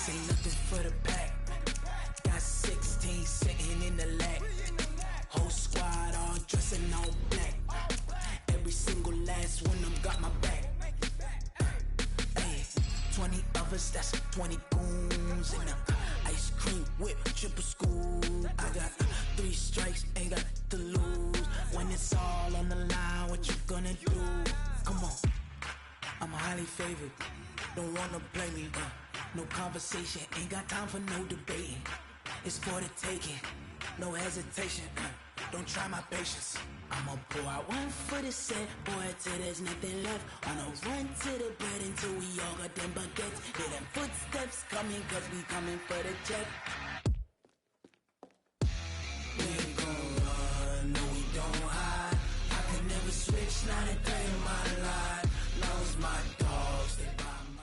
This ain't nothing for the pack. Got 16 sitting in the lag. Whole squad all dressing all black. Every single last one of them got my back. Hey, 20 of us, that's 20 goons in the ice cream whip, triple scoop. I got 3 strikes, ain't got to lose. When it's all on the line, what you gonna do? Come on, I'm highly favored. Don't wanna play me, no conversation, ain't got time for no debating. It's for the taking, no hesitation. Don't try my patience. I'ma pour out one for the set, boy, till there's nothing left. On a run to the bread until we all got them baguettes. Hear them footsteps coming, cause we coming for the check. We ain't gon' run, no we don't hide. I could never switch, not a day in my life. Lost my dogs, they buy my...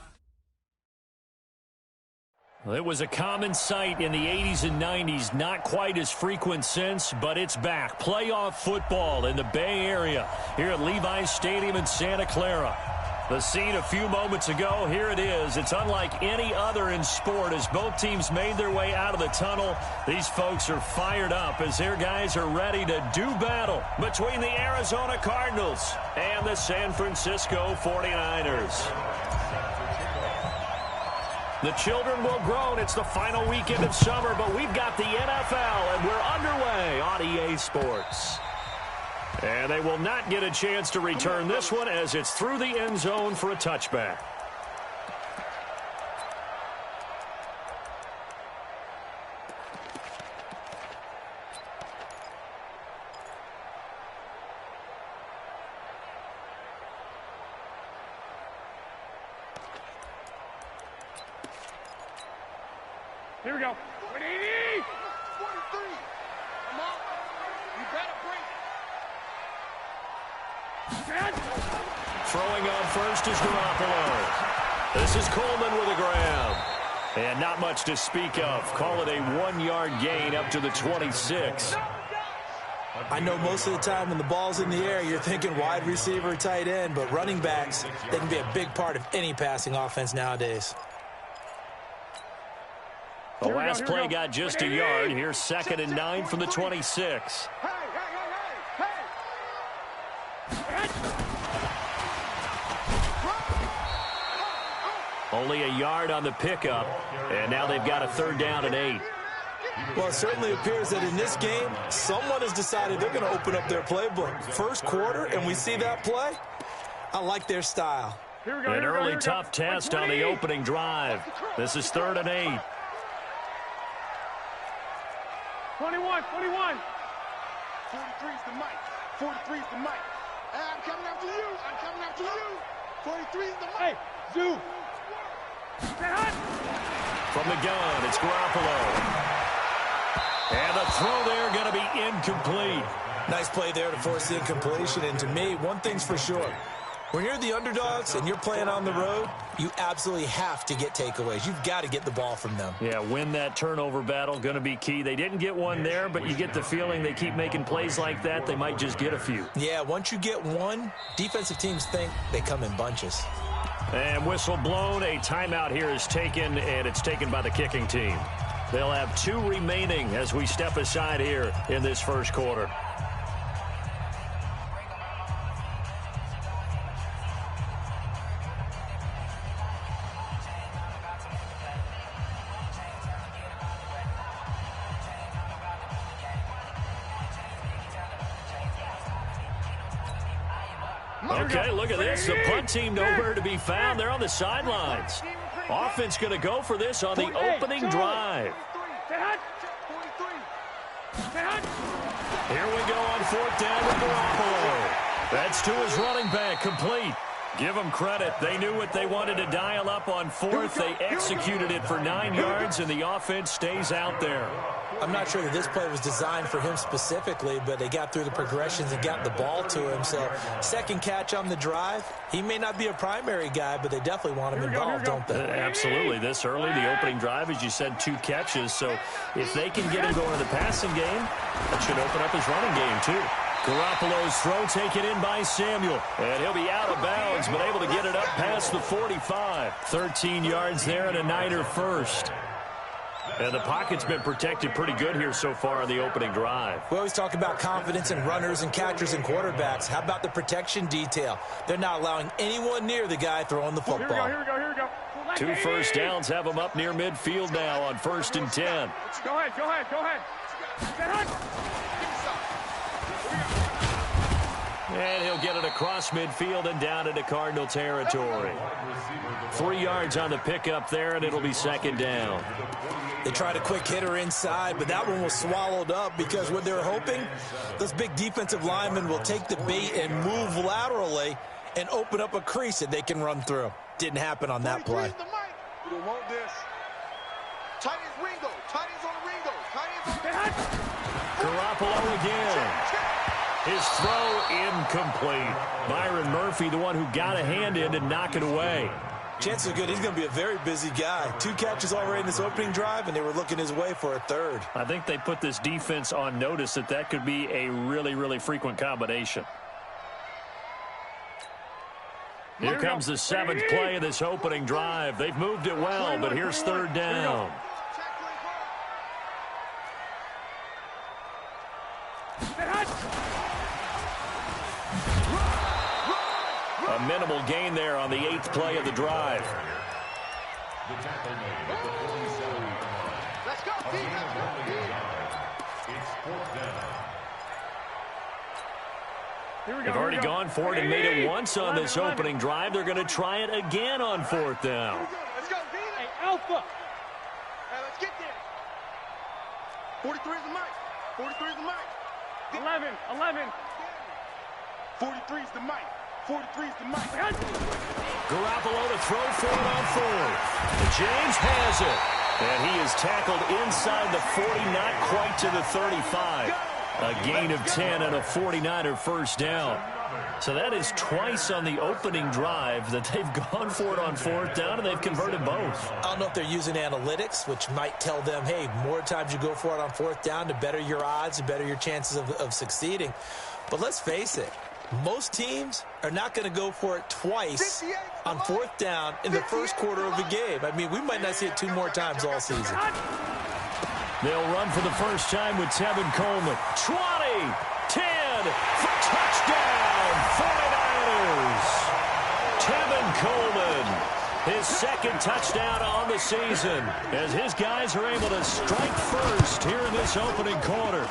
Well, it was a common sight in the 80s and 90s, not quite as frequent since, but it's back. Playoff football in the Bay Area here at Levi's Stadium in Santa Clara. The scene a few moments ago, here it is. It's unlike any other in sport as both teams made their way out of the tunnel. These folks are fired up as their guys are ready to do battle between the Arizona Cardinals and the San Francisco 49ers. The children will groan. It's the final weekend of summer, but we've got the NFL, and we're underway on EA Sports. And they will not get a chance to return this one as it's through the end zone for a touchback. Here we go. 43. Come on. You better bring it. Throwing on first is Garoppolo. This is Coleman with a grab. And not much to speak of. Call it a 1-yard gain up to the 26. I know most of the time when the ball's in the air, you're thinking wide receiver, tight end, but running backs, they can be a big part of any passing offense nowadays. The last play got just a yard. Here's 2nd and 9 from the 26. Only a yard on the pickup, and now they've got a 3rd down and 8. Well, it certainly appears that in this game, someone has decided they're going to open up their playbook. First quarter, and we see that play. I like their style. An early tough test on the opening drive. This is 3rd and 8. 21. 43's the mic. 43's the mic. I'm coming after you. 43's the mic. Hey, Zoo. From the gun, it's Garoppolo. And the throw there going to be incomplete. Nice play there to force the incompletion. And to me, one thing's for sure. When you're the underdogs and you're playing on the road, you absolutely have to get takeaways. You've got to get the ball from them. Yeah, win that turnover battle, going to be key. They didn't get one there, but you get the feeling they keep making plays like that, they might just get a few. Yeah, once you get one, defensive teams think they come in bunches. And whistle blown, a timeout here is taken, and it's taken by the kicking team. They'll have 2 remaining as we step aside here in this first quarter. Okay, look at this. The punt team nowhere to be found. They're on the sidelines. Offense going to go for this on the opening drive. Here we go on 4th down with Garoppolo. That's to his running back, complete. Give them credit. They knew what they wanted to dial up on 4th. They executed it for 9 yards, and the offense stays out there. I'm not sure that this play was designed for him specifically, but they got through the progressions and got the ball to him. So, second catch on the drive. He may not be a primary guy, but they definitely want him involved, don't they? Absolutely. This early, the opening drive, as you said, 2 catches. So, if they can get him going in the passing game, that should open up his running game, too. Garoppolo's throw taken in by Samuel. And he'll be out of bounds, but able to get it up past the 45. 13 yards there and a Niner first. And the pocket's been protected pretty good here so far on the opening drive. We always talk about confidence in runners and catchers and quarterbacks. How about the protection detail? They're not allowing anyone near the guy throwing the football. Here we go. 2 first downs have them up near midfield now on 1st and 10. Go ahead. And he'll get it across midfield and down into Cardinal territory. 3 yards on the pickup there, and it'll be 2nd down. They tried a quick hitter inside, but that one was swallowed up because what they're hoping, those big defensive linemen will take the bait and move laterally and open up a crease that they can run through. Didn't happen on that play. We want this. Tight as Ringo. Tight as on Ringo. Garoppolo again. His throw incomplete. Byron Murphy, the one who got a hand in to knock it away. Chances are good he's going to be a very busy guy. 2 catches already in this opening drive, and they were looking his way for a 3rd. I think they put this defense on notice that could be a really, really frequent combination. Here comes the 7th play of this opening drive. They've moved it well, but here's 3rd down. A minimal gain there on the 8th play of the drive. Let's go, They've already gone for it and made it once on this opening drive. They're going to try it again on 4th down. Let's go, hey, Alpha. Hey, let's get there. 43 is the mic. 43 is the mic. 11. 43 is the mic. 43 is the mic. Garoppolo to throw for it on 4th. And James has it. And he is tackled inside the 40, not quite to the 35. A gain of 10 and a 49er first down. So that is twice on the opening drive that they've gone for it on 4th down, and they've converted both. I don't know if they're using analytics, which might tell them, hey, more times you go for it on 4th down, the better your odds, the better your chances of succeeding. But let's face it, most teams are not going to go for it twice on 4th down in the first quarter of a game. I mean, we might not see it 2 more times all season. They'll run for the first time with Tevin Coleman. 20, 10, for touchdown, 49ers. Tevin Coleman, his 2nd touchdown on the season, as his guys are able to strike first here in this opening quarter.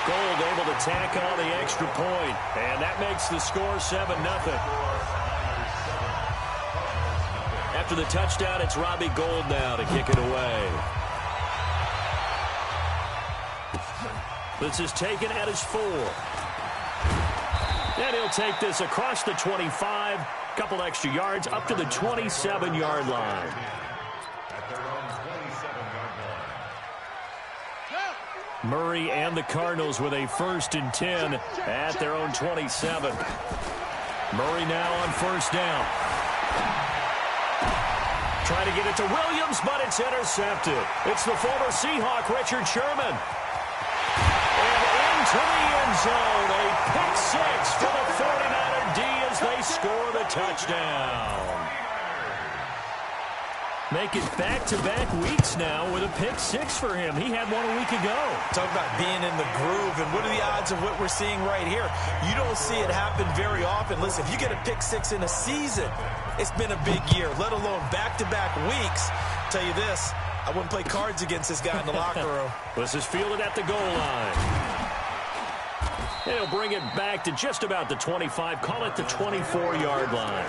Gold able to tack on the extra point, and that makes the score 7-0. After the touchdown, it's Robbie Gould now to kick it away. This is taken at his 4. And he'll take this across the 25, couple extra yards up to the 27-yard line. Murray and the Cardinals with a 1st and 10 at their own 27. Murray now on 1st down. Trying to get it to Williams, but it's intercepted. It's the former Seahawk, Richard Sherman. To the end zone, a pick 6 for the 49er D as they score the touchdown. Make it back-to-back weeks now with a pick 6 for him. He had one a week ago. Talk about being in the groove, and what are the odds of what we're seeing right here? You don't see it happen very often. Listen, if you get a pick 6 in a season, it's been a big year, let alone back-to-back weeks. I'll tell you this, I wouldn't play cards against this guy in the locker room. This is fielded at the goal line. And he'll bring it back to just about the 25, call it the 24-yard line.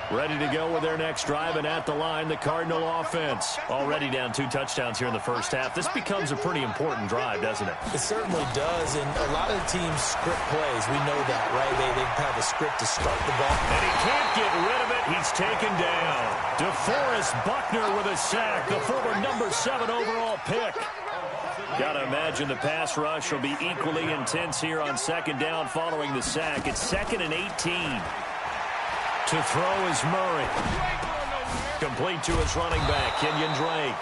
Ready to go with their next drive, and at the line, the Cardinal offense. Already down 2 touchdowns here in the first half. This becomes a pretty important drive, doesn't it? It certainly does, and a lot of the teams script plays. We know that, right? They have a script to start the ball. And he can't get rid of it. He's taken down. DeForest Buckner with a sack, the former number 7 overall pick. Got to imagine the pass rush will be equally intense here on 2nd down following the sack. It's 2nd and 18. To throw is Murray. Complete to his running back, Kenyon Drake.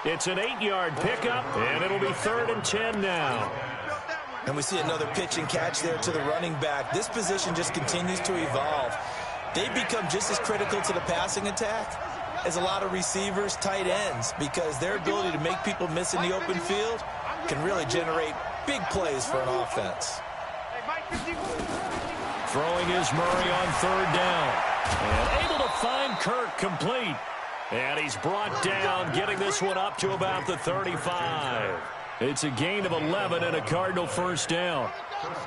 It's an 8-yard pickup, and it'll be 3rd and 10 now. And we see another pitch and catch there to the running back. This position just continues to evolve. They become just as critical to the passing attack as a lot of receivers, tight ends, because their ability to make people miss in the open field can really generate big plays for an offense. Throwing is Murray on 3rd down. And able to find Kirk complete. And he's brought down, getting this one up to about the 35. It's a gain of 11 and a Cardinal first down.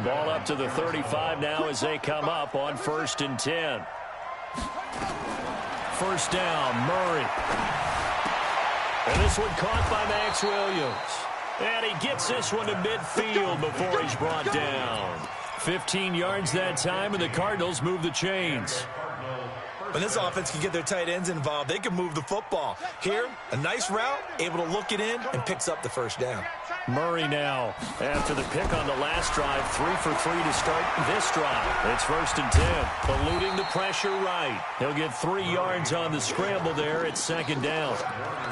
Ball up to the 35 now as they come up on 1st and 10. First down, Murray. And this one caught by Max Williams. And he gets this one to midfield before he's brought down. 15 yards that time, and the Cardinals move the chains. When this offense can get their tight ends involved, they can move the football. Here, a nice route, able to look it in, and picks up the first down. Murray now, after the pick on the last drive, 3 for 3 to start this drive. It's 1st and 10, eluding the pressure right. He'll get 3 yards on the scramble there at 2nd down.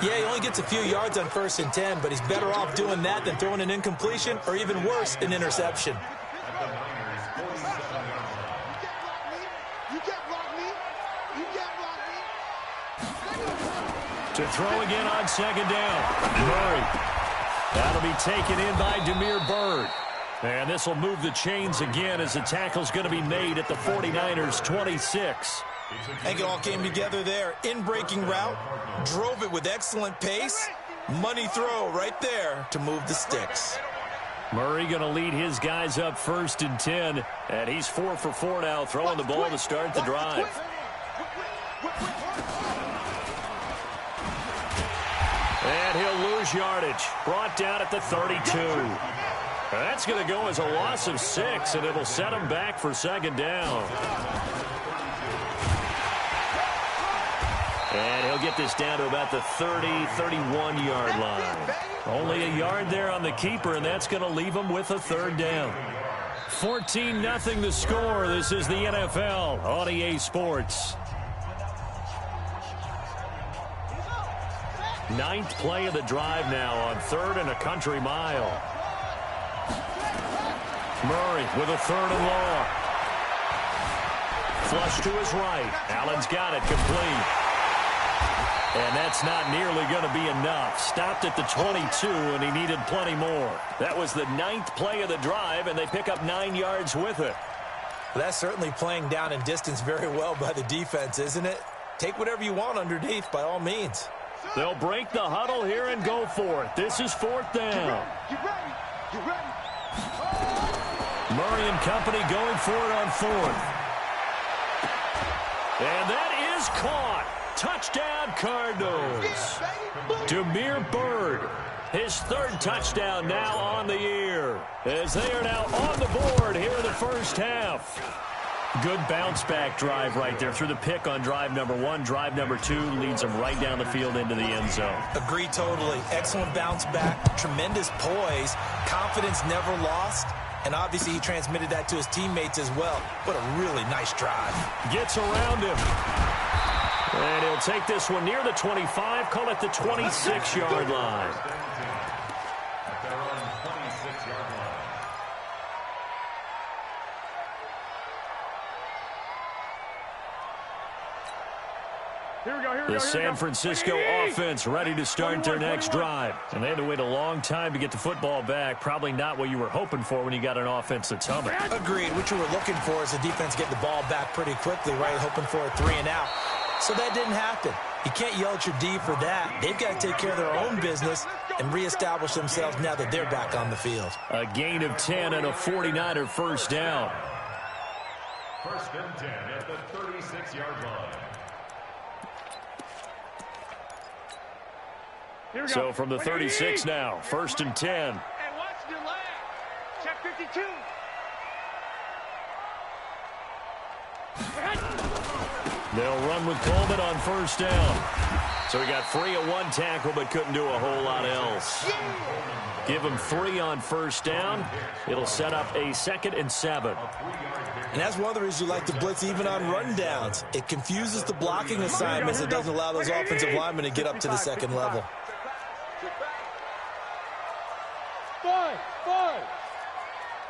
Yeah, he only gets a few yards on 1st and 10, but he's better off doing that than throwing an incompletion, or even worse, an interception. To throw again on 2nd down. Murray. That'll be taken in by Damiere Byrd. And this will move the chains again as the tackle's going to be made at the 49ers' 26. I think it all came together there. In-breaking route, drove it with excellent pace. Money throw right there to move the sticks. Murray going to lead his guys up 1st and 10. And he's 4 for 4 now, throwing the ball to start the drive. And he'll lose yardage. Brought down at the 32. That's going to go as a loss of 6, and it'll set him back for 2nd down. And he'll get this down to about the 30, 31-yard line. Only a yard there on the keeper, and that's going to leave him with a 3rd down. 14-0 the score. This is the NFL on EA Sports. 9th play of the drive now on 3rd and a country mile. Murray with a 3rd and long. Flush to his right. Allen's got it complete. And that's not nearly going to be enough. Stopped at the 22, and he needed plenty more. That was the 9th play of the drive, and they pick up 9 yards with it. Well, that's certainly playing down in distance very well by the defense, isn't it? Take whatever you want underneath, by all means. They'll break the huddle here and go for it. This is 4th down. Get ready. Murray and company going for it on 4th. And that is caught. Touchdown, Cardinals. Damiere Byrd, his 3rd touchdown now on the year, as they are now on the board here in the first half. Good bounce-back drive right there through the pick on drive number 1. Drive number 2 leads them right down the field into the end zone. Agree totally. Excellent bounce-back, tremendous poise, confidence never lost, and obviously he transmitted that to his teammates as well. What a really nice drive. Gets around him. And he'll take this one near the 25, call it the 26-yard line. The San Francisco offense ready to start their next drive. And they had to wait a long time to get the football back. Probably not what you were hoping for when you got an offense that's humming. Agreed. What you were looking for is the defense getting the ball back pretty quickly, right? Hoping for a 3 and out. So that didn't happen. You can't yell at your D for that. They've got to take care of their own business and reestablish themselves now that they're back on the field. A gain of 10 and a 49er first down. 1st and 10 at the 36-yard line. So from the 36 now, 1st and 10. And watch your leg. Check 52. They'll run with Coleman on 1st down. So he got free of 1 tackle but couldn't do a whole lot else. Give him 3 on 1st down. It'll set up a 2nd and 7. And that's one of the reasons you like to blitz even on rundowns. It confuses the blocking assignments. It doesn't allow those offensive linemen to get up to the 2nd level. Five.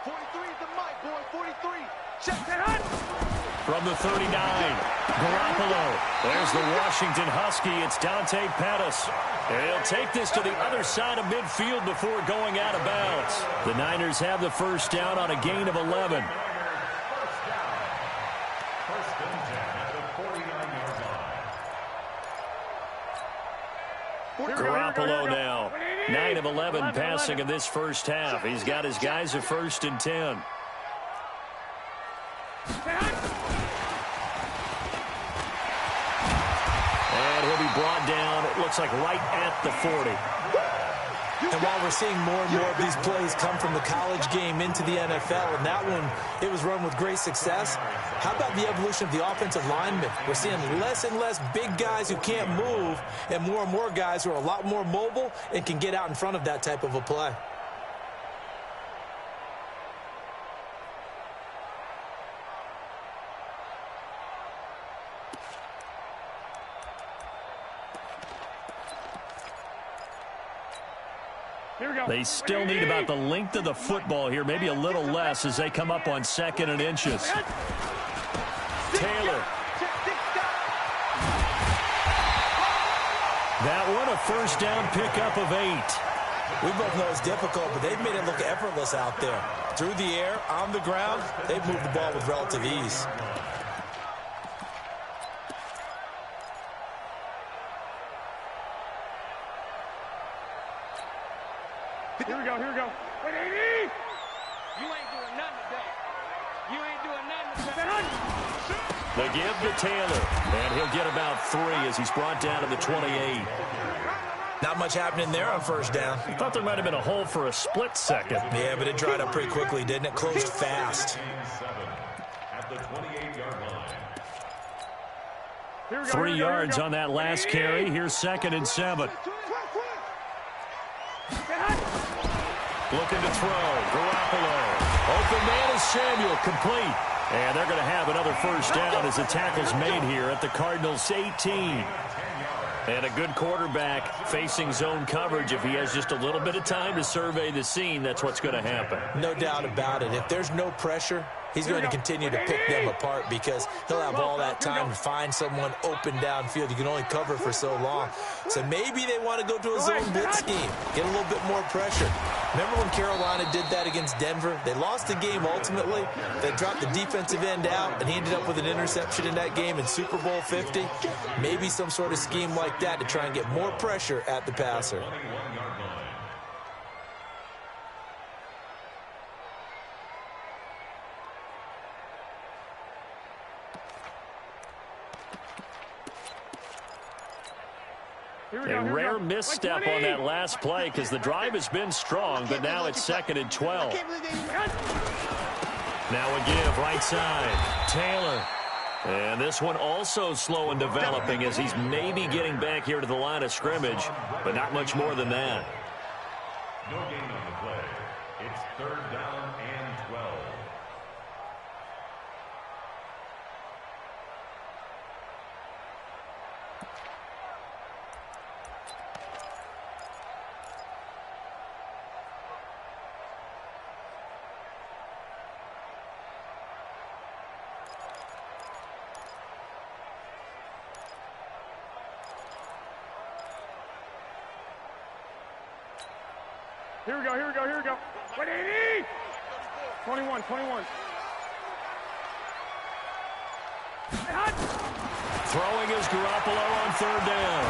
43 is the mic, boy. 43. Check that out. From the 39, Garoppolo. There's the Washington Husky. It's Dante Pettis. And he'll take this to the other side of midfield before going out of bounds. The Niners have the first down on a gain of 11. First and 10 at the 49-yard line. Garoppolo now. 9 of 11 passing in this first half. He's got his guys at first and 10. And he'll be brought down, it looks like right at the 40. And while we're seeing more and more of these plays come from the college game into the NFL, and that one, it was run with great success, how about the evolution of the offensive linemen? We're seeing less and less big guys who can't move and more guys who are a lot more mobile and can get out in front of that type of a play. They still need about the length of the football here, maybe a little less as they come up on 2nd and inches. Taylor. That one a first down pickup of 8. We both know it's difficult, but they've made it look effortless out there. Through the air, on the ground, they've moved the ball with relative ease. Here we go. Wait, 80! You ain't doing nothing today. The give to Taylor, and he'll get about 3 as he's brought down to the 28. Not much happening there on first down. I thought there might have been a hole for a split second. Yeah, but it dried up pretty quickly, didn't it? Closed fast. At the 28-yard line. 3 yards on that last carry. Here's 2nd and 7. Looking to throw. Garoppolo. Open man is Samuel. Complete. And they're going to have another first down as the tackle's made here at the Cardinals' 18. And a good quarterback facing zone coverage. If he has just a little bit of time to survey the scene, that's what's going to happen. No doubt about it. If there's no pressure, he's going to continue to pick them apart because he'll have all that time to find someone open downfield. You can only cover for so long. So maybe they want to go to a zone blitz scheme, get a little bit more pressure. Remember when Carolina did that against Denver? They lost the game ultimately. They dropped the defensive end out, and he ended up with an interception in that game in Super Bowl 50. Maybe some sort of scheme like that to try and get more pressure at the passer. A rare misstep on that last play because the drive has been strong, but now it's 2nd and 12. Now a give, right side. Taylor. And this one also slow in developing as he's maybe getting back here to the line of scrimmage, but not much more than that. No gain on the play. It's 3rd down and 12. Here we go. Wait, 80! 21. Throwing is Garoppolo on 3rd down.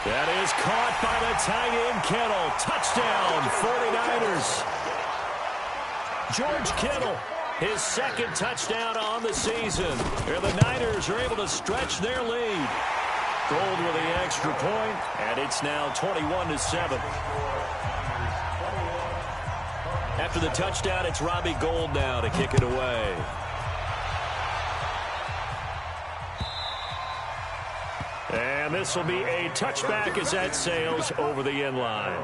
That is caught by the tight end, Kittle. Touchdown, 49ers. George Kittle, his 2nd touchdown on the season. And the Niners are able to stretch their lead. Gold with the extra point, and it's now 21-7. After the touchdown, it's Robbie Gould now to kick it away. And this will be a touchback as that sails over the end line.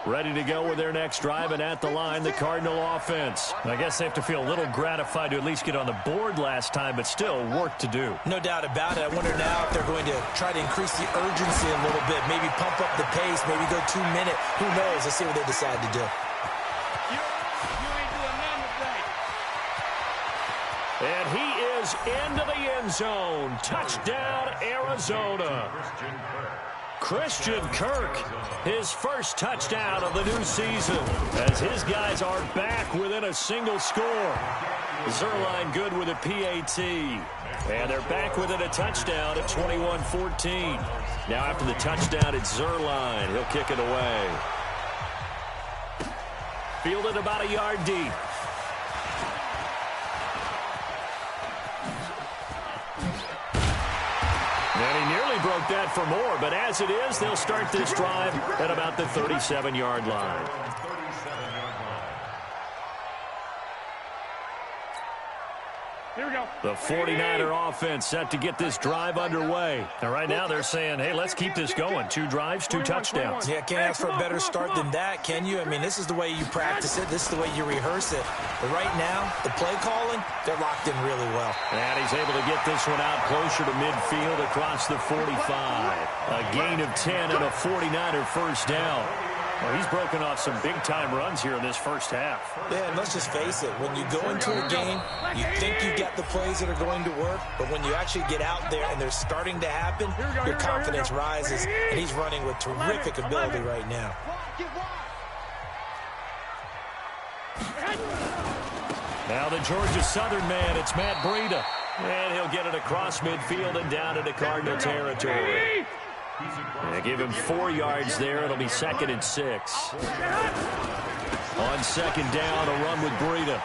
Ready to go with their next drive, and at the line, the Cardinal offense. I guess they have to feel a little gratified to at least get on the board last time, but still work to do. No doubt about it. I wonder now if they're going to try to increase the urgency a little bit, maybe pump up the pace, maybe go 2 minute. Who knows? Let's see what they decide to do. And he is into the end zone. Touchdown, Arizona. Christian Kirk, his first touchdown of the new season, as his guys are back within a single score. Zerline good with a PAT. And they're back within a touchdown at 21-14. Now after the touchdown, it's Zerline. He'll kick it away. Fielded about a yard deep. And he nearly broke that for more, but as it is, they'll start this drive at about the 37-yard line. Here we go. The 49er offense set to get this drive underway. And right now they're saying, hey, let's keep this going. 2 drives, 2 touchdowns. Yeah, can't ask for a better start than that, can you? I mean, this is the way you practice it. This is the way you rehearse it. But right now, the play calling, they're locked in really well. And he's able to get this one out closer to midfield across the 45. A gain of 10 and a 49er first down. Well, he's broken off some big-time runs here in this first half. Yeah, and let's just face it. When you go into a game, you think you got the plays that are going to work, but when you actually get out there and they're starting to happen, your confidence rises, and he's running with terrific ability right now. Now the Georgia Southern man, it's Matt Breida. And he'll get it across midfield and down into Cardinal territory. They give him 4 yards there. It'll be 2nd and 6. On second down, a run with Breida.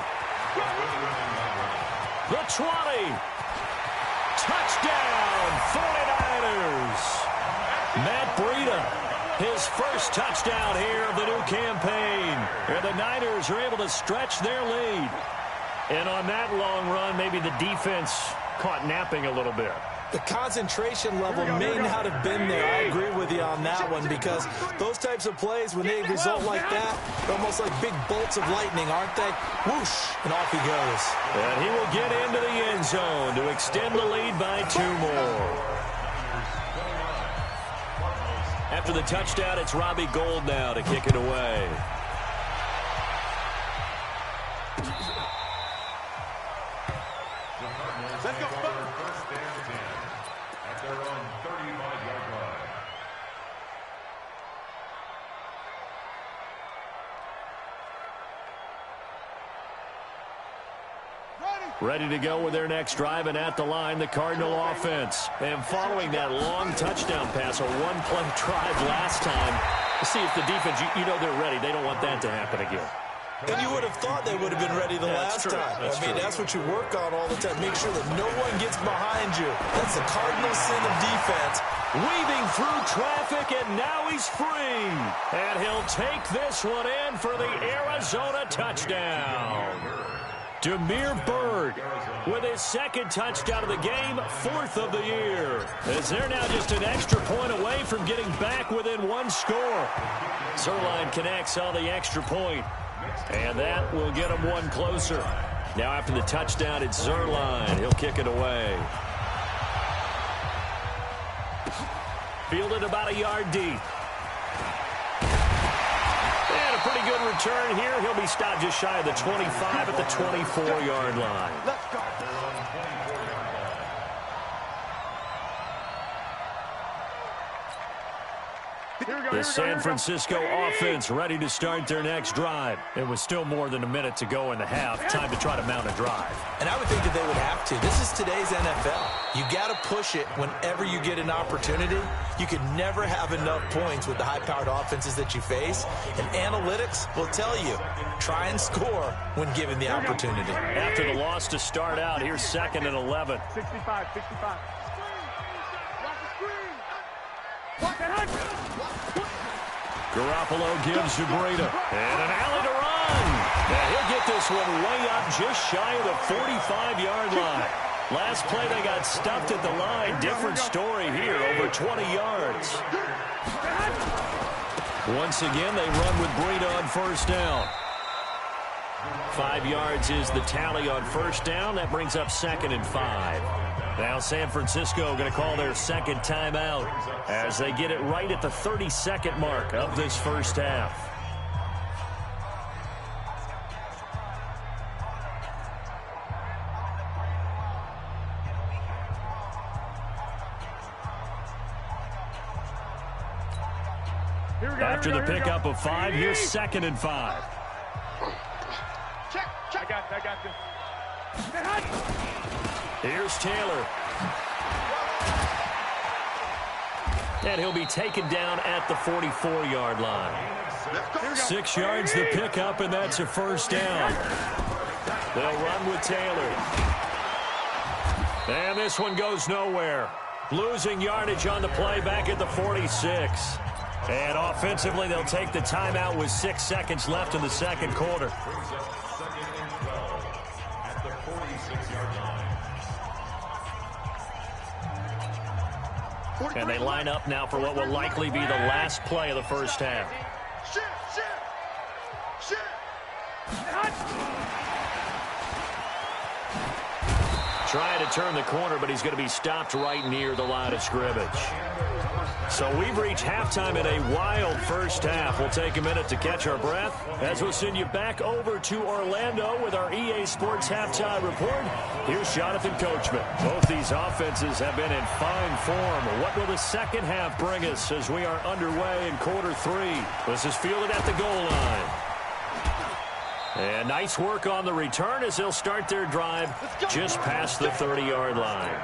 The 20. Touchdown, 49ers. Matt Breida, his first touchdown here of the new campaign. And the Niners are able to stretch their lead. And on that long run, maybe the defense caught napping a little bit. The concentration level may not have been there. I agree with you on that one, because those types of plays, when they result like that, they're almost like big bolts of lightning, aren't they? Whoosh, and off he goes. And he will get into the end zone to extend the lead by 2 more. After the touchdown, it's Robbie Gould now to kick it away. Let's go. Ready to go with their next drive, and at the line, the Cardinal offense. And following that long touchdown pass, a one-play drive last time, see if the defense, you know they're ready. They don't want that to happen again. And you would have thought they would have been ready the last time. That's what you work on all the time. Make sure that no one gets behind you. That's the cardinal sin of defense. Weaving through traffic, and now he's free. And he'll take this one in for the Arizona touchdown. Damiere Byrd with his 2nd touchdown of the game, 4th of the year. As they're now just an extra point away from getting back within 1 score. Zerline connects on the extra point. And that will get him 1 closer. Now after the touchdown, it's Zerline. He'll kick it away. Fielded about a yard deep. And a pretty good return here. He'll be stopped just shy of the 25 at the 24-yard line. Let's go. The San Francisco offense ready to start their next drive. It was still more than a minute to go in the half. Time to try to mount a drive. And I would think that they would have to. This is today's NFL. You got to push it whenever you get an opportunity. You can never have enough points with the high-powered offenses that you face. And analytics will tell you, try and score when given the opportunity. After the loss to start out, here's 2nd and 11. 65. Garoppolo gives to Breida. And an alley to run. Now he'll get this one way up just shy of the 45-yard line. Last play they got stuffed at the line. Different story here, over 20 yards. Once again, they run with Breida on first down. 5 yards is the tally on first down. That brings up 2nd and 5. Now San Francisco going to call their second timeout as they get it right at the 30-second mark of this first half. After the pickup of 5, here's 2nd and 5. Check. I got this. Here's Taylor. And he'll be taken down at the 44-yard line. 6 yards the pickup, and that's a first down. They'll run with Taylor. And this one goes nowhere. Losing yardage on the play back at the 46. And offensively, they'll take the timeout with 6 seconds left in the second quarter. And they line up now for what will likely be the last play of the first half. Trying to turn the corner, but he's going to be stopped right near the line of scrimmage. So we've reached halftime in a wild first half. We'll take a minute to catch our breath as we'll send you back over to Orlando with our EA Sports Halftime Report. Here's Jonathan Coachman. Both these offenses have been in fine form. What will the second half bring us as we are underway in quarter 3? This is fielded at the goal line. And nice work on the return as they'll start their drive just past the 30-yard line.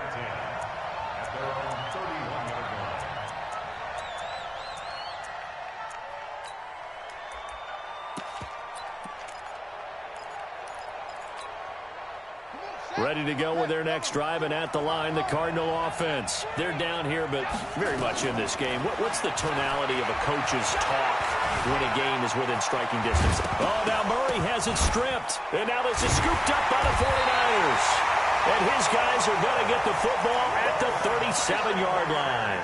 Ready to go with their next drive, and at the line, the Cardinal offense. They're down here, but very much in this game. What's the tonality of a coach's talk when a game is within striking distance? Oh, now Murray has it stripped, and now this is scooped up by the 49ers. And his guys are going to get the football at the 37-yard line.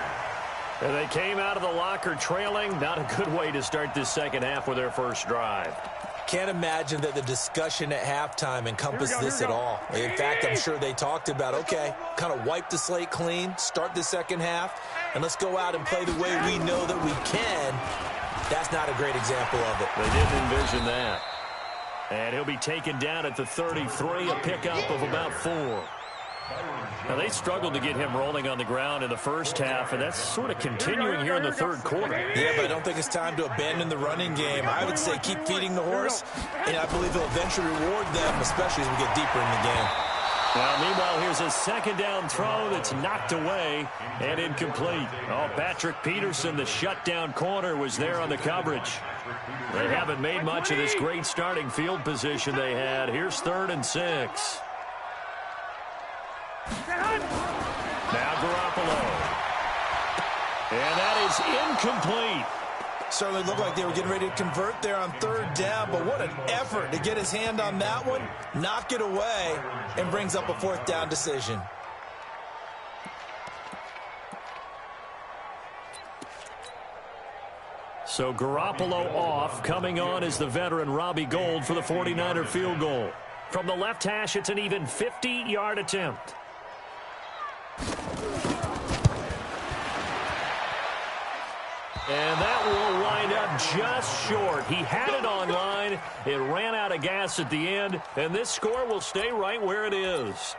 And they came out of the locker trailing. Not a good way to start this second half with their first drive. Can't imagine that the discussion at halftime encompassed this at all. In fact, I'm sure they talked about, okay, kind of wipe the slate clean, start the second half, and let's go out and play the way we know that we can. That's not a great example of it. They didn't envision that. And he'll be taken down at the 33, a pickup of about 4. Now, they struggled to get him rolling on the ground in the first half, and that's sort of continuing here in the third quarter. Yeah, but I don't think it's time to abandon the running game. I would say keep feeding the horse, and I believe it'll eventually reward them, especially as we get deeper in the game. Now, meanwhile, here's a second down throw that's knocked away and incomplete. Oh, Patrick Peterson, the shutdown corner, was there on the coverage. They haven't made much of this great starting field position they had. Here's 3rd and 6. Now Garoppolo. And that is incomplete. Certainly looked like they were getting ready to convert there on 3rd down, but what an effort to get his hand on that one, knock it away, and brings up a 4th down decision. So Garoppolo off. Coming on is the veteran Robbie Gould for the 49er field goal. From the left hash, it's an even 50-yard attempt. And that will wind up just short. He had it on line. It ran out of gas at the end, and this score will stay right where it is.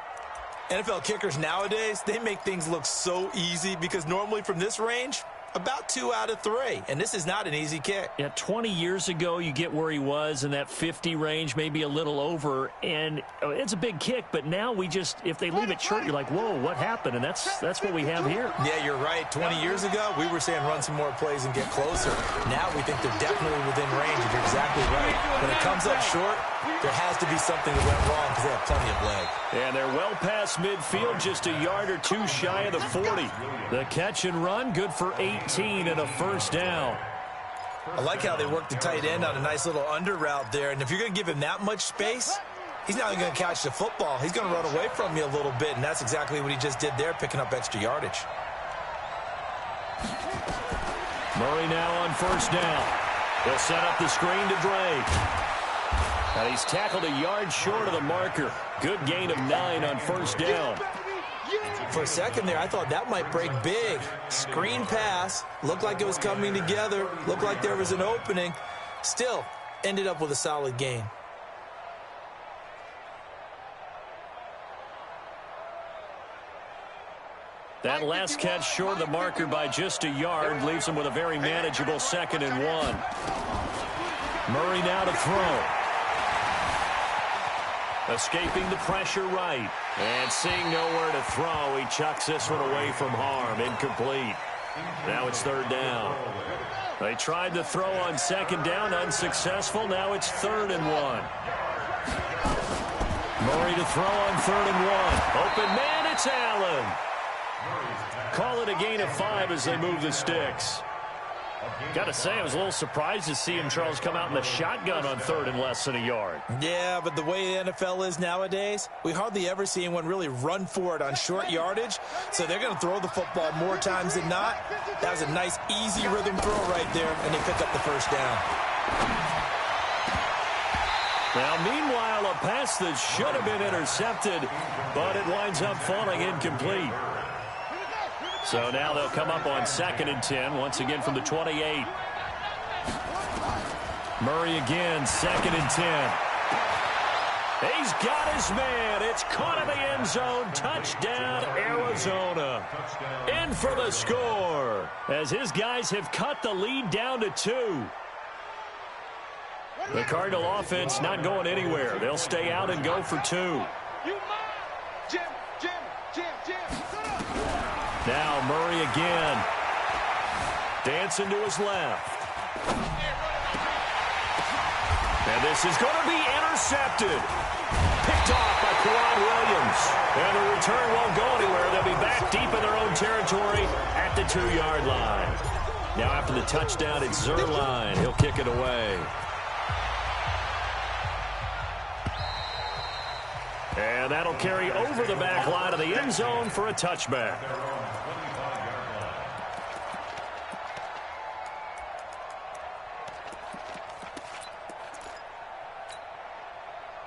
NFL kickers nowadays, they make things look so easy because normally from this range, about 2 out of 3, and this is not an easy kick. Yeah, 20 years ago, you get where he was in that 50 range, maybe a little over, and it's a big kick, but now we just, if they leave it short, you're like, whoa, what happened? And that's what we have here. Yeah, you're right. 20 years ago, we were saying run some more plays and get closer. Now we think they're definitely within range, and you're exactly right. When it comes up short, there has to be something that went wrong because they have plenty of leg. And they're well past midfield, just a yard or 2 shy of the 40. The catch and run, good for 18 and a first down. I like how they worked the tight end on a nice little under route there. And if you're going to give him that much space, he's not going to catch the football. He's going to run away from you a little bit, and that's exactly what he just did there, picking up extra yardage. Murray now on first down. He'll set up the screen to Drake. And he's tackled a yard short of the marker. Good gain of 9 on first down. For a second there, I thought that might break big. Screen pass. Looked like it was coming together. Looked like there was an opening. Still, ended up with a solid gain. That last catch short of the marker by just a yard leaves him with a very manageable 2nd and 1. Murray now to throw. Escaping the pressure right. And seeing nowhere to throw, he chucks this one away from harm. Incomplete. Now it's 3rd down. They tried to throw on 2nd down, unsuccessful. Now it's 3rd and 1. Murray to throw on 3rd and 1. Open man, it's Allen. Call it a gain of 5 as they move the sticks. Got to say, I was a little surprised to see him, Charles, come out in the shotgun on 3rd and less than a yard. Yeah, but the way the NFL is nowadays, we hardly ever see anyone really run for it on short yardage. So they're going to throw the football more times than not. That was a nice, easy rhythm throw right there, and they pick up the first down. Now, meanwhile, a pass that should have been intercepted, but it winds up falling incomplete. So now they'll come up on 2nd and 10, once again from the 28. Murray again, 2nd and 10. He's got his man. It's caught in the end zone. Touchdown, Arizona. In for the score, as his guys have cut the lead down to 2. The Cardinal offense not going anywhere. They'll stay out and go for 2. Now Murray again. Dancing to his left. And this is going to be intercepted. Picked off by Quad Williams. And the return won't go anywhere. They'll be back deep in their own territory at the 2-yard line. Now after the touchdown, it's Zerline. He'll kick it away. And that'll carry over the back line of the end zone for a touchback.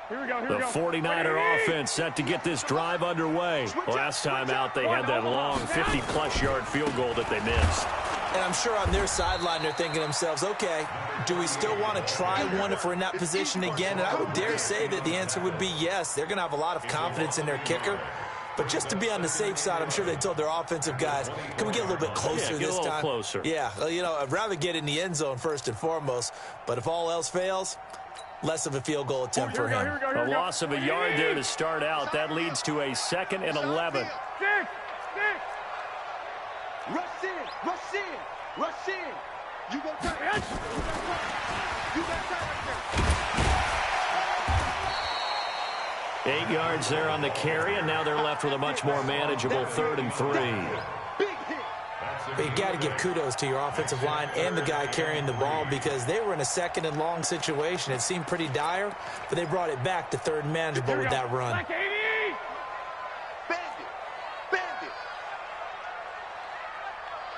The 49er offense set to get this drive underway. Last time out, they had that long 50-plus yard field goal that they missed. And I'm sure on their sideline they're thinking to themselves, okay, do we still want to try one if we're in that position again? And I would dare say that the answer would be yes. They're going to have a lot of confidence in their kicker. But just to be on the safe side, I'm sure they told their offensive guys, can we get a little bit closer this time? Closer. Yeah, well, you know, I'd rather get in the end zone first and foremost. But if all else fails, less of a field goal attempt for him. A loss of a yard there to start out. That leads to a 2nd and 11. Rush in, rush in, rush in. You go tight. You got tight right there. 8 yards there on the carry, and now they're left with a much more manageable 3rd and 3. Big hit. But you got to give kudos to your offensive line and the guy carrying the ball because they were in a 2nd and long situation. It seemed pretty dire, but they brought it back to 3rd and manageable with that run. Bandit. Bandit.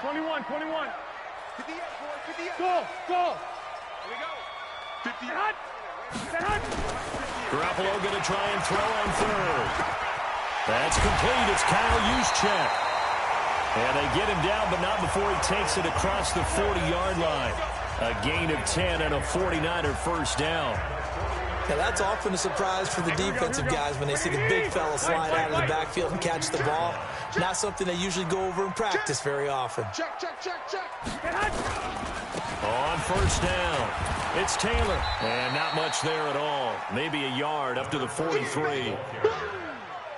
21. 58, boy. 58. Go. Here we go. 58. Garoppolo going to try and throw on 3rd. That's complete. It's Kyle Juszczyk. And they get him down, but not before he takes it across the 40-yard line. A gain of 10 and a 49er first down. Now, that's often a surprise for the defensive guys when they see the big fella slide out of the backfield and catch the ball. Not something they usually go over in practice very often. Check. On first down, it's Taylor. And not much there at all. Maybe a yard up to the 43.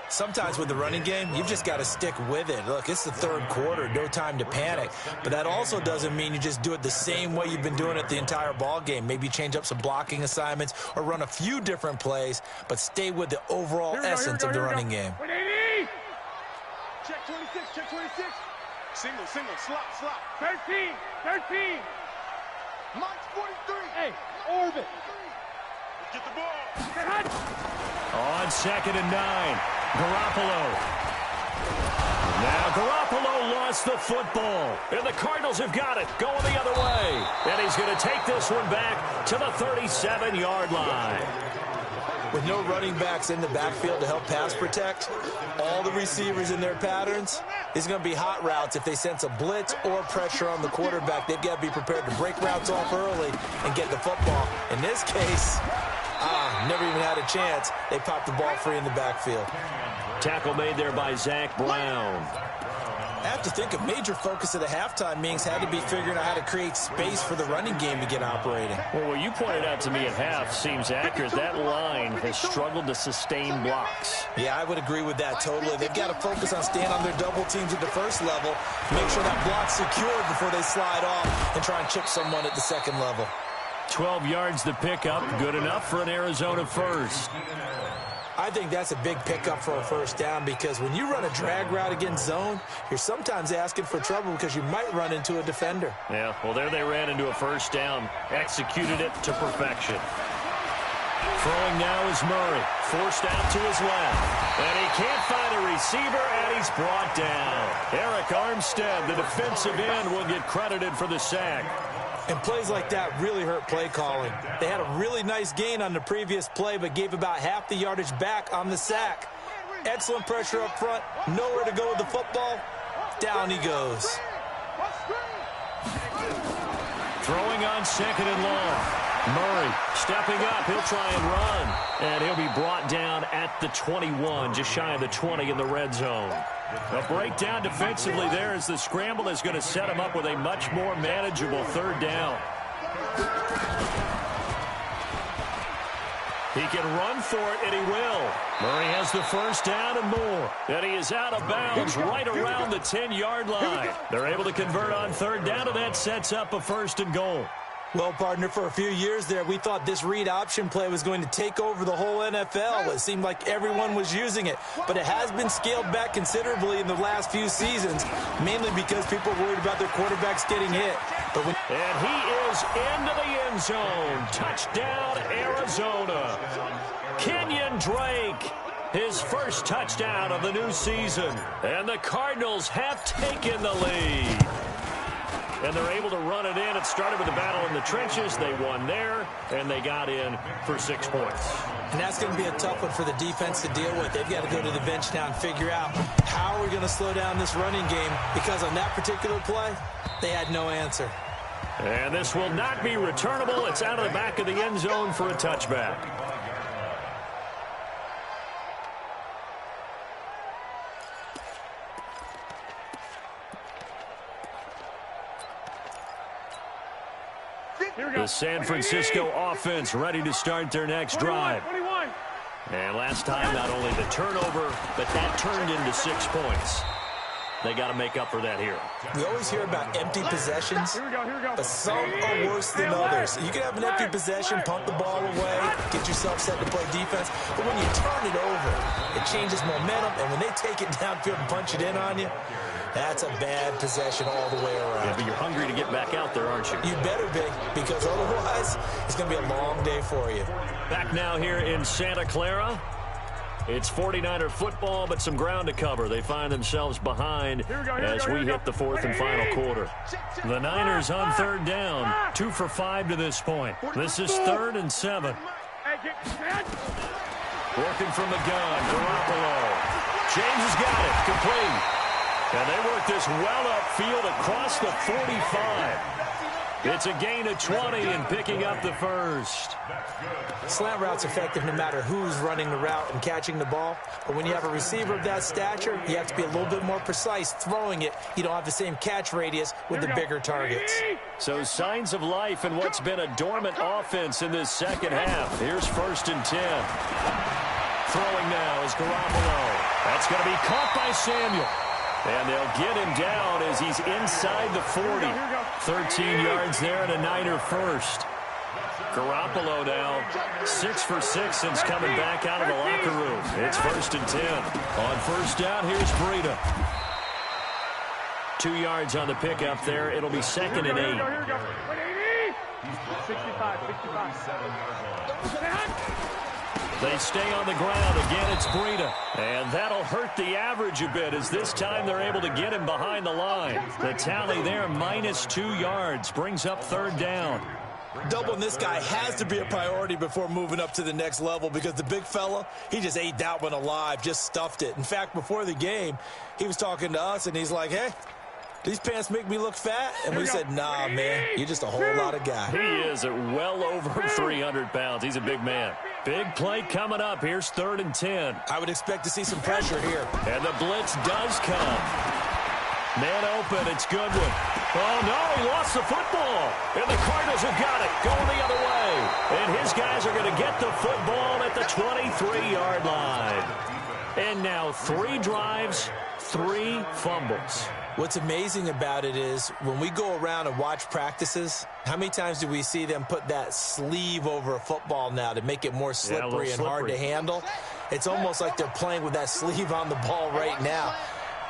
Sometimes with the running game, you've just got to stick with it. Look, it's the 3rd quarter, no time to panic. But that also doesn't mean you just do it the same way you've been doing it the entire ball game. Maybe change up some blocking assignments or run a few different plays, but stay with the overall essence of the running game. Check 26. Single, slot. 13. Mike's 43. Hey, orbit. Get the ball. On 2nd and 9, Garoppolo. Now Garoppolo across the football. And the Cardinals have got it, going the other way. And he's going to take this one back to the 37-yard line. With no running backs in the backfield to help pass protect, all the receivers in their patterns, it's going to be hot routes if they sense a blitz or pressure on the quarterback. They've got to be prepared to break routes off early and get the football. In this case, never even had a chance. They popped the ball free in the backfield. Tackle made there by Zach Brown. I have to think a major focus of the halftime meetings had to be figuring out how to create space for the running game to get operating. Well, what you pointed out to me at half seems accurate. That line has struggled to sustain blocks. Yeah, I would agree with that totally. They've got to focus on staying on their double teams at the first level, make sure that block's secured before they slide off and try and chip someone at the second level. 12 yards to pick up, good enough for an Arizona first. I think that's a big pickup for a first down because when you run a drag route against zone, you're sometimes asking for trouble because you might run into a defender. Yeah, well, there they ran into a first down, executed it to perfection. Throwing now is Murray, forced out to his left. And he can't find a receiver, and he's brought down. Eric Armstead, the defensive end, will get credited for the sack. And plays like that really hurt play calling. They had a really nice gain on the previous play, but gave about half the yardage back on the sack. Excellent pressure up front. Nowhere to go with the football. Down he goes. Throwing on second and long. Murray stepping up. He'll try and run. And he'll be brought down at the 21, just shy of the 20 in the red zone. A breakdown defensively there as the scramble is going to set him up with a much more manageable third down. He can run for it, and he will. Murray has the first down and more. And he is out of bounds right around the 10-yard line. They're able to convert on third down, and that sets up a first and goal. Well, partner, for a few years there, we thought this read option play was going to take over the whole NFL. It seemed like everyone was using it. But it has been scaled back considerably in the last few seasons, mainly because people are worried about their quarterbacks getting hit. And he is into the end zone. Touchdown, Arizona. Kenyon Drake, his first touchdown of the new season. And the Cardinals have taken the lead. And they're able to run it in. It started with a battle in the trenches. They won there, and they got in for 6 points. And that's going to be a tough one for the defense to deal with. They've got to go to the bench now and figure out how are we going to slow down this running game, because on that particular play, they had no answer. And this will not be returnable. It's out of the back of the end zone for a touchback. The San Francisco offense ready to start their next drive. And last time, not only the turnover, but that turned into 6 points. They got to make up for that here. We always hear about empty possessions, but some are worse than others. You can have an empty possession, pump the ball away, get yourself set to play defense, but when you turn it over, it changes momentum, and when they take it downfield and punch it in on you, that's a bad possession all the way around. Yeah, but you're hungry to get back out there, aren't you? You better be, because otherwise, it's going to be a long day for you. Back now here in Santa Clara. It's 49er football, but some ground to cover. They find themselves behind as we hit the fourth and final quarter. The Niners on third down, 2 for 5 to this point. This is 3rd and 7. Working from the gun, Garoppolo. James has got it, complete. And they work this well upfield across the 45. It's a gain of 20 and picking up the first. Slant route's effective no matter who's running the route and catching the ball. But when you have a receiver of that stature, you have to be a little bit more precise throwing it. You don't have the same catch radius with the bigger targets. So signs of life in what's been a dormant offense in this second half. Here's 1st and 10. Throwing now is Garoppolo. That's going to be caught by Samuel. And they'll get him down as he's inside the 40. 13 yards there and a Niner first. Garoppolo now 6 for 6 since coming back out of the locker room. It's 1st and 10. On first down, here's Breida. 2 yards on the pickup there. It'll be 2nd and 8. 65. They stay on the ground. Again, it's Breida. And that'll hurt the average a bit as this time they're able to get him behind the line. The tally there, -2 yards, brings up 3rd down. Doubling this guy has to be a priority before moving up to the next level because the big fella, he just ate that one alive, just stuffed it. In fact, before the game, he was talking to us, and he's like, hey, these pants make me look fat? And we said, nah, man, you're just a whole lot of guy. He is at well over 300 pounds. He's a big man. Big play coming up. Here's 3rd and 10. I would expect to see some pressure here. And the blitz does come. Man open, it's Goodwin. Oh, no, he lost the football. And the Cardinals have got it, going the other way. And his guys are going to get the football at the 23-yard line. And now 3 drives, 3 fumbles. What's amazing about it is when we go around and watch practices, how many times do we see them put that sleeve over a football now to make it more slippery and hard to handle? It's almost like they're playing with that sleeve on the ball right now.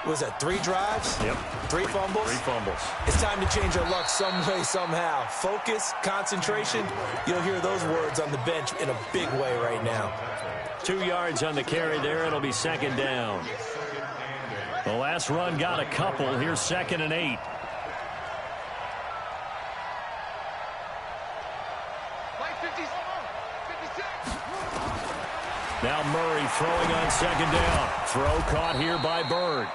Was that 3 drives? Yep. 3 fumbles? 3 fumbles. It's time to change our luck some way, somehow. Focus, concentration, you'll hear those words on the bench in a big way right now. 2 yards on the carry there. It'll be 2nd down. The last run got a couple. Here's 2nd and 8. Now Murray throwing on 2nd down. Throw caught here by Bird.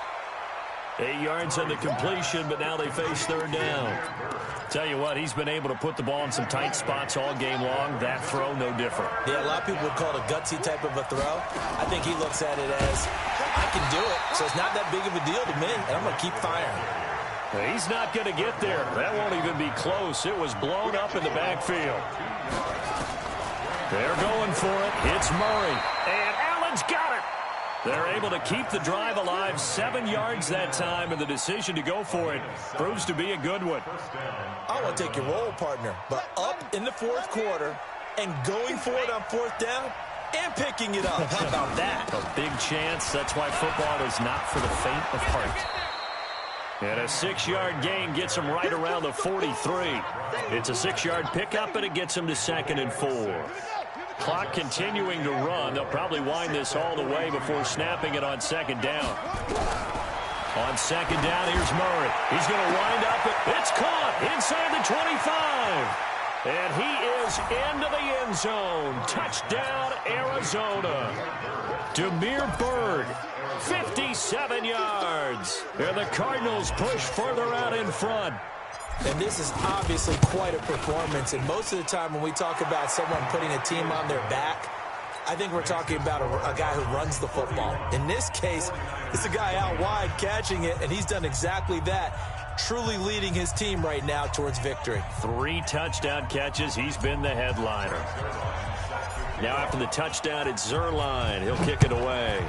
8 yards on the completion, but now they face 3rd down. Tell you what, he's been able to put the ball in some tight spots all game long. That throw, no different. Yeah, a lot of people would call it a gutsy type of a throw. I think he looks at it as, I can do it, so it's not that big of a deal to me, and I'm going to keep firing. He's not going to get there. That won't even be close. It was blown up in the backfield. They're going for it. It's Murray. And Allen's got it. They're able to keep the drive alive. 7 yards that time, and the decision to go for it proves to be a good one. I want to take your role, partner, but up in the 4th quarter and going for it on 4th down and picking it up. How about that? A big chance. That's why football is not for the faint of heart. And a 6-yard gain gets him right around the 43. It's a 6-yard pickup, and it gets him to 2nd and 4. Clock continuing to run. They'll probably wind this all the way before snapping it on 2nd down. On 2nd down, here's Murray. He's going to wind up. It's caught inside the 25. And he is into the end zone. Touchdown, Arizona. Demir Bird, 57 yards. And the Cardinals push further out in front. And this is obviously quite a performance. And most of the time when we talk about someone putting a team on their back, I think we're talking about a guy who runs the football. In this case, it's a guy out wide catching it, and he's done exactly that, truly leading his team right now towards victory. 3 touchdown catches. He's been the headliner. Now after the touchdown, it's Zuerlein. He'll kick it away.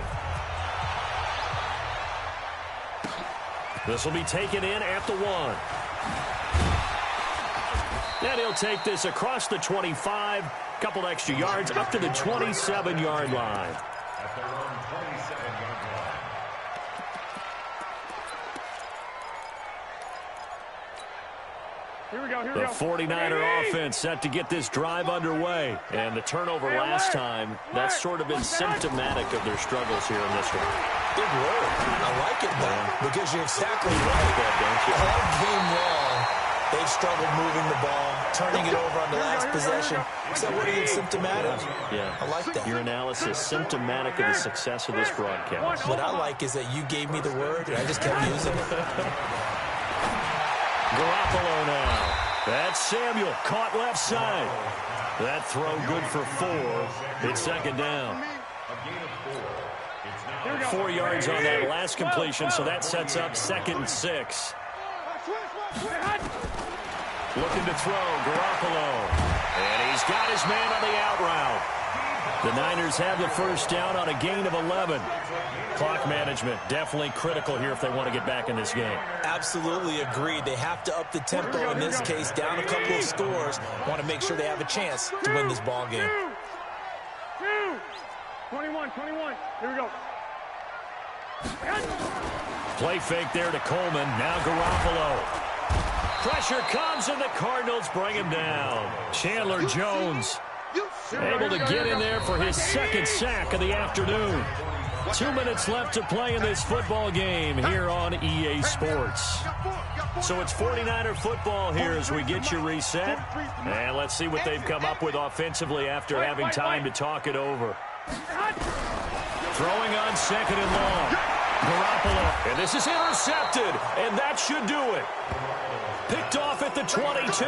This will be taken in at the 1. And he'll take this across the 25, couple extra yards, up to the 27-yard line. The 49er offense set to get this drive underway. And the turnover last time, that's sort of been symptomatic of their struggles here in this one. Big word. I like it, though, because you're exactly right. All game long, they've struggled moving the ball, turning it over on the last possession. Is that what is symptomatic? Yeah. I like that. Your analysis symptomatic of the success of this broadcast. What I like is that you gave me the word, and I just kept using it. Garoppolo now. That's Samuel, caught left side. That throw good for 4. It's 2nd down. 4 yards on that last completion, so that sets up 2nd and 6. Looking to throw, Garoppolo. And he's got his man on the out route. The Niners have the first down on a gain of 11. Clock management definitely critical here if they want to get back in this game. Absolutely agreed. They have to up the tempo in this case, down a couple of scores. Want to make sure they have a chance to win this ball game. 21. Here we go. Play fake there to Coleman. Now Garoppolo. Pressure comes, and the Cardinals bring him down. Chandler Jones Able to get in there for his second sack of the afternoon. 2 minutes left to play in this football game here on EA Sports. So it's 49er football here as we get you reset. And let's see what they've come up with offensively after having time to talk it over. Throwing on second and long. Garoppolo. And this is intercepted. And that should do it. Picked off at the 22.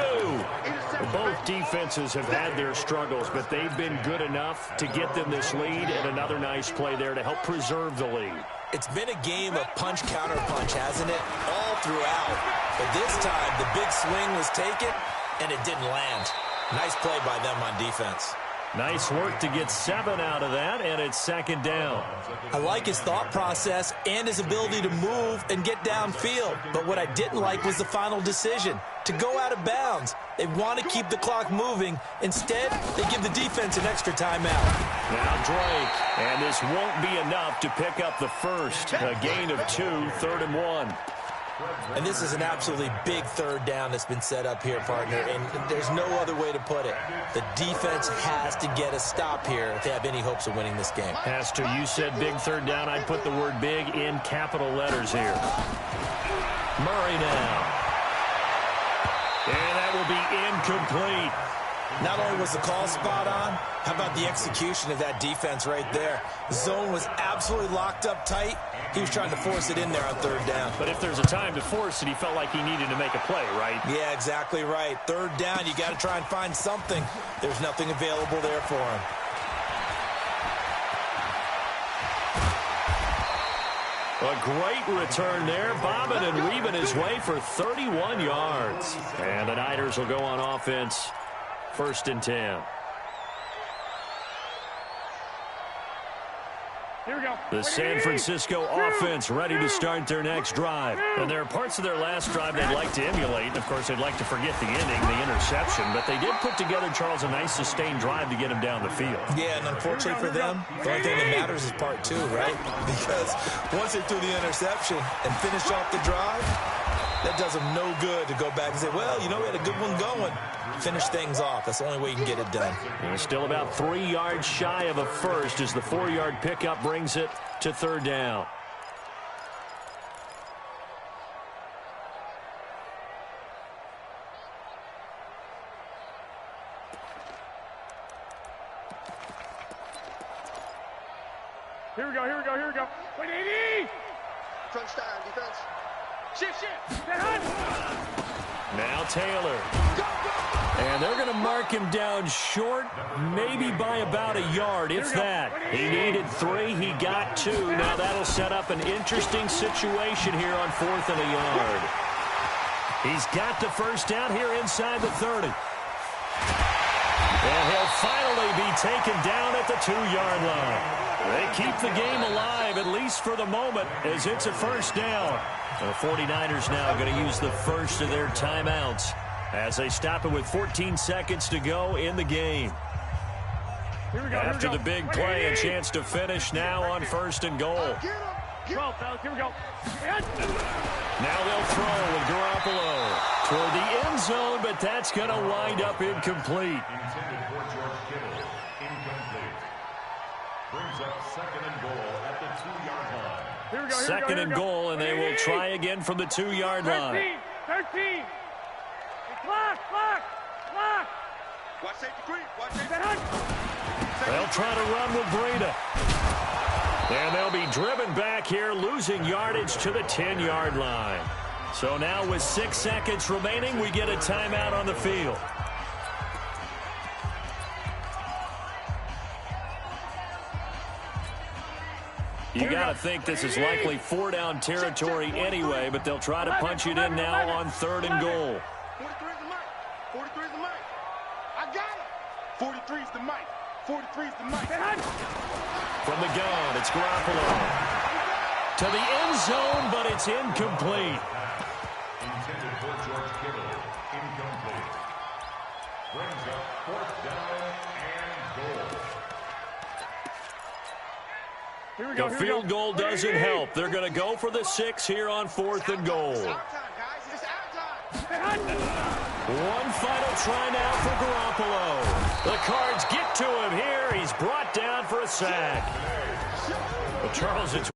Both defenses have had their struggles, but they've been good enough to get them this lead, and another nice play there to help preserve the lead. It's been a game of punch-counter-punch, hasn't it? All throughout. But this time, the big swing was taken, and it didn't land. Nice play by them on defense. Nice work to get 7 out of that, and it's second down. I like his thought process and his ability to move and get downfield. But what I didn't like was the final decision, to go out of bounds. They want to keep the clock moving. Instead, they give the defense an extra timeout. Now Drake, and this won't be enough to pick up the first. A gain of 2, 3rd and 1. And this is an absolutely big third down that's been set up here, partner, and there's no other way to put it. The defense has to get a stop here if they have any hopes of winning this game. Has to. You said big third down. I'd put the word big in capital letters here. Murray now. And that will be incomplete. Not only was the call spot on, how about the execution of that defense right there? The zone was absolutely locked up tight. He was trying to force it in there on third down. But if there's a time to force it, he felt like he needed to make a play, right? Yeah, exactly right. Third down, you got to try and find something. There's nothing available there for him. A great return there, bobbing and weaving his way for 31 yards. And the Niners will go on offense, 1st and 10. Here we go. The San Francisco offense ready to start their next drive. And there are parts of their last drive they'd like to emulate. And, of course, they'd like to forget the ending, the interception. But they did put together, Charles, a nice sustained drive to get him down the field. Yeah, and unfortunately for them, the only thing that matters is part 2, right? Because once they threw the interception and finished off the drive, that does them no good to go back and say, well, you know, we had a good one going. Finish things off. That's the only way you can get it done. And still about 3 yards shy of a first as the 4-yard pickup brings it to 3rd down. Here we go, here we go, here we go. Wait, 80! Crunch time, defense. Shift. Now Taylor. And they're going to mark him down short, maybe by about a yard, if that. He needed 3. He got 2. Now that'll set up an interesting situation here on 4th and a yard. He's got the first down here inside the 30. And he'll finally be taken down at the 2-yard line. They keep the game alive, at least for the moment, as it's a first down. The 49ers now going to use the first of their timeouts as they stop it with 14 seconds to go in the game. After the big play, a chance to finish now on 1st and goal. 12, fellas, here we go. Now they'll throw with Garoppolo toward the end zone, but that's going to wind up incomplete. Intended for George Kittle. Incomplete. Brings up 2nd and goal at the 2-yard line. Here we go, Second and goal, and they will try again from the 2-yard line. 13. Clock. Watch safety creep. Watch safety. They'll try to run with Breida. And they'll be driven back here, losing yardage to the 10-yard line. So now with 6 seconds remaining, we get a timeout on the field. You got to think this is likely 4-down territory anyway, but they'll try to punch it in now on 3rd and goal. 43 is the mic. 43 is the mic. I got it. 43 is the mic. 43 is the mic. From the gun, it's Garoppolo. To the end zone, but it's incomplete. Intended for George Kittle. Incomplete. Brings up 4th down and goal. Here we go, The field goal doesn't help. They're going to go for the 6 here on 4th and goal. It's our time, guys. It's our time. One final try now for Garoppolo. The Cards get to him here. He's brought down for a sack. But Charles, it's